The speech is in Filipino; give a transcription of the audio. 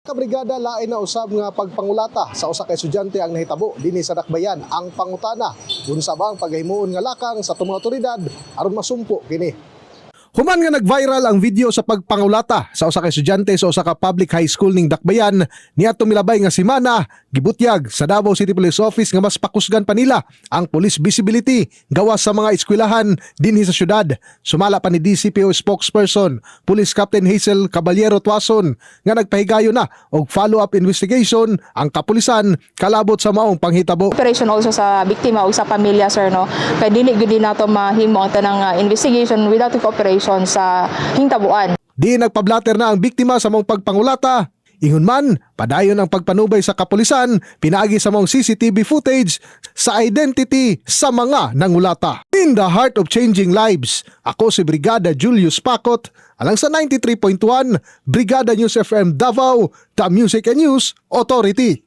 Kabrigada lain na usab nga pagpangulata sa usa ka estudyante ang nahitabo dinhi sa Dakbayan. Ang pangutana, unsa ba ang paghimuon nga lakang sa tumang otoridad aron masumpo kini? Human nga nag-viral ang video sa pagpangulata sa usa ka estudyante sa usa ka public high school ning Dakbayan niadtong milabay nga semana, gibutyag sa Davao City Police Office nga mas pakusgan pa nila ang police visibility gawas sa mga eskwelahan dinhi sa syudad. Sumala pa ni DCPO spokesperson Police Captain Hazel Caballero Tuason nga nagpahigayon na og follow-up investigation ang kapulisan kalabot sa maong panghitabo. Operation also sa biktima o sa pamilya, sir, no? Kaya dili gud nato mahimo ang tanang investigation without cooperation sa hingtabuan. Di nagpablater na ang biktima sa mong pagpangulata. Ingon man, padayon ang pagpanubay sa kapulisan, pinaagi sa mong CCTV footage sa identity sa mga nangulata. In the heart of changing lives, ako si Brigada Julius Pacot, alang sa 93.1 Brigada News FM Davao, the Music and News Authority.